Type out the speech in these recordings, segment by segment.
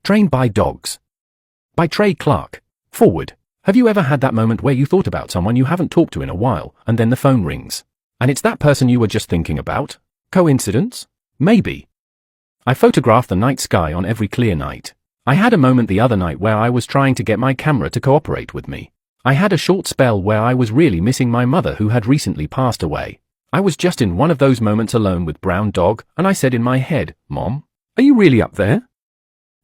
Trained by Dogs. By Trey Clark. Forward. Have you ever had that moment where you thought about someone you haven't talked to in a while, and then the phone rings? And it's that person you were just thinking about? Coincidence? Maybe. I photograph the night sky on every clear night. I had a moment the other night where I was trying to get my camera to cooperate with me. I had a short spell where I was really missing my mother who had recently passed away. I was just in one of those moments alone with Brown Dog, and I said in my head, "Mom, are you really up there?"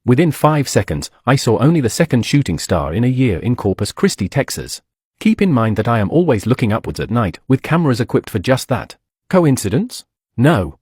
Within 5 seconds, I saw only the second shooting star in a year in Corpus Christi, Texas. Keep in mind that I am always looking upwards at night, with cameras equipped for just that. Coincidence? No.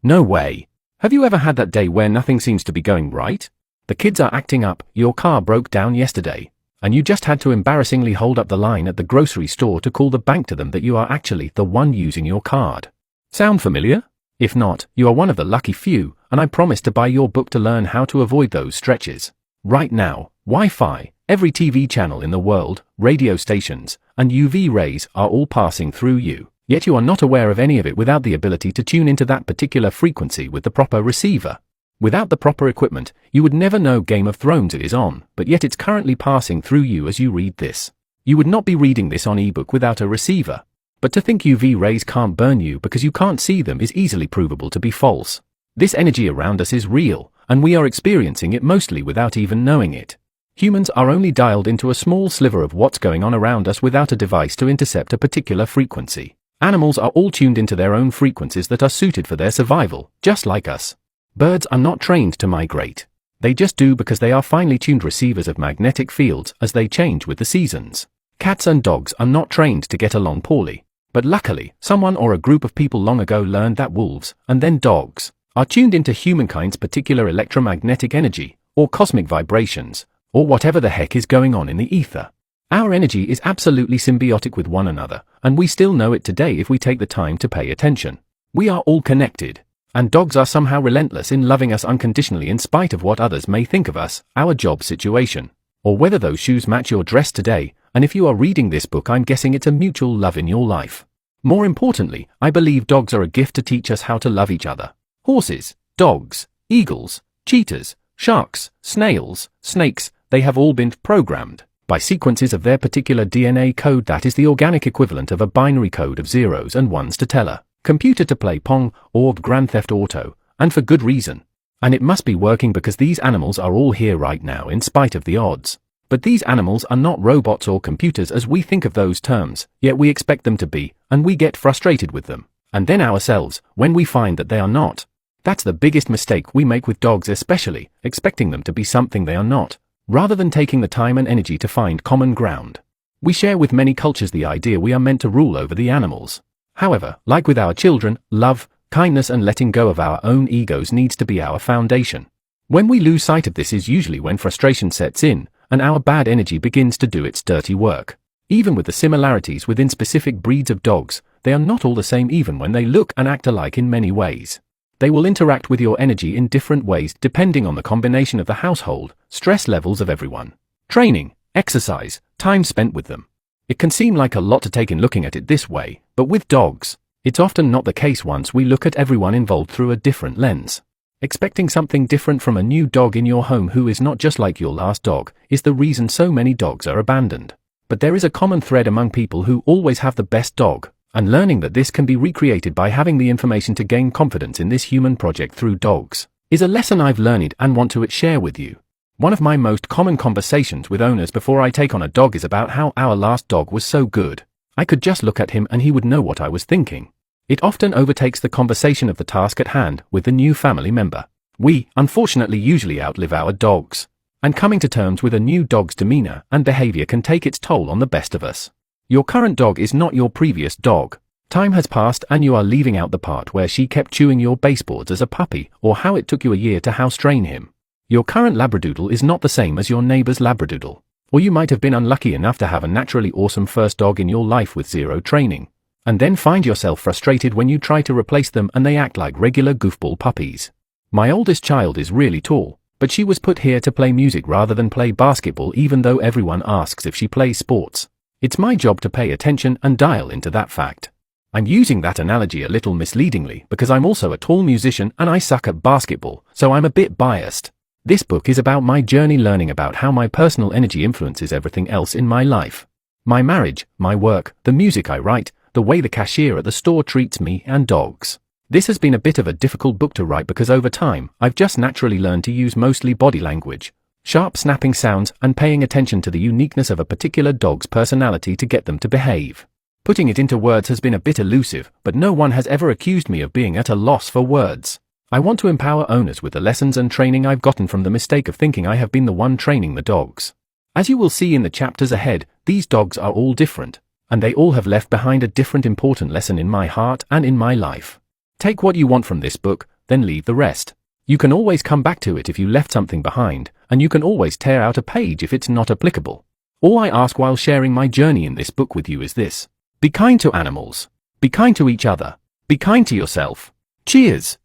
No way. Have you ever had that day where nothing seems to be going right? The kids are acting up, your car broke down yesterday, and you just had to embarrassingly hold up the line at the grocery store to call the bank to them that you are actually the one using your card. Sound familiar? If not, you are one of the lucky few, and I promise to buy your book to learn how to avoid those stretches. Right now, Wi-Fi, every TV channel in the world, radio stations, and UV rays are all passing through you, yet you are not aware of any of it without the ability to tune into that particular frequency with the proper receiver. Without the proper equipment, you would never know Game of Thrones is on, but yet it's currently passing through you as you read this. You would not be reading this on ebook without a receiver. But to think UV rays can't burn you because you can't see them is easily provable to be false. This energy around us is real, and we are experiencing it mostly without even knowing it. Humans are only dialed into a small sliver of what's going on around us without a device to intercept a particular frequency. Animals are all tuned into their own frequencies that are suited for their survival, just like us. Birds are not trained to migrate. They just do because they are finely tuned receivers of magnetic fields as they change with the seasons. Cats and dogs are not trained to get along poorly. But luckily, someone or a group of people long ago learned that wolves, and then dogs, are tuned into humankind's particular electromagnetic energy, or cosmic vibrations, or whatever the heck is going on in the ether. Our energy is absolutely symbiotic with one another, and we still know it today if we take the time to pay attention. We are all connected, and dogs are somehow relentless in loving us unconditionally in spite of what others may think of us, our job situation, or whether those shoes match your dress today. And if you are reading this book, I'm guessing it's a mutual love in your life. More importantly, I believe dogs are a gift to teach us how to love each other. Horses, dogs, eagles, cheetahs, sharks, snails, snakes, they have all been programmed by sequences of their particular DNA code that is the organic equivalent of a binary code of zeros and ones to tell a computer to play Pong or Grand Theft Auto, and for good reason. And it must be working because these animals are all here right now in spite of the odds. But these animals are not robots or computers as we think of those terms, yet we expect them to be, and we get frustrated with them. And then ourselves, when we find that they are not. That's the biggest mistake we make with dogs especially, expecting them to be something they are not, rather than taking the time and energy to find common ground. We share with many cultures the idea we are meant to rule over the animals. However, like with our children, love, kindness and letting go of our own egos needs to be our foundation. When we lose sight of this is usually when frustration sets in, and our bad energy begins to do its dirty work. Even with the similarities within specific breeds of dogs, they are not all the same even when they look and act alike in many ways. They will interact with your energy in different ways depending on the combination of the household, stress levels of everyone, training, exercise, time spent with them. It can seem like a lot to take in looking at it this way, but with dogs, it's often not the case once we look at everyone involved through a different lens. Expecting something different from a new dog in your home who is not just like your last dog is the reason so many dogs are abandoned. But there is a common thread among people who always have the best dog, and learning that this can be recreated by having the information to gain confidence in this human project through dogs is a lesson I've learned and want to share with you. One of my most common conversations with owners before I take on a dog is about how our last dog was so good. I could just look at him and he would know what I was thinking. It often overtakes the conversation of the task at hand with the new family member. We, unfortunately, usually outlive our dogs, and coming to terms with a new dog's demeanor and behavior can take its toll on the best of us. Your current dog is not your previous dog. Time has passed and you are leaving out the part where she kept chewing your baseboards as a puppy or how it took you a year to house train him. Your current Labradoodle is not the same as your neighbor's Labradoodle, or you might have been unlucky enough to have a naturally awesome first dog in your life with zero training, and then find yourself frustrated when you try to replace them and they act like regular goofball puppies. My oldest child is really tall, but she was put here to play music rather than play basketball even though everyone asks if she plays sports. It's my job to pay attention and dial into that fact. I'm using that analogy a little misleadingly because I'm also a tall musician and I suck at basketball, so I'm a bit biased. This book is about my journey learning about how my personal energy influences everything else in my life. My marriage, my work, the music I write, the way the cashier at the store treats me and dogs. This has been a bit of a difficult book to write because over time, I've just naturally learned to use mostly body language, sharp snapping sounds, and paying attention to the uniqueness of a particular dog's personality to get them to behave. Putting it into words has been a bit elusive, but no one has ever accused me of being at a loss for words. I want to empower owners with the lessons and training I've gotten from the mistake of thinking I have been the one training the dogs. As you will see in the chapters ahead, these dogs are all different, and they all have left behind a different important lesson in my heart and in my life. Take what you want from this book, then leave the rest. You can always come back to it if you left something behind, and you can always tear out a page if it's not applicable. All I ask while sharing my journey in this book with you is this: be kind to animals. Be kind to each other. Be kind to yourself. Cheers!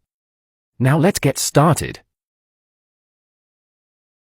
Now let's get started.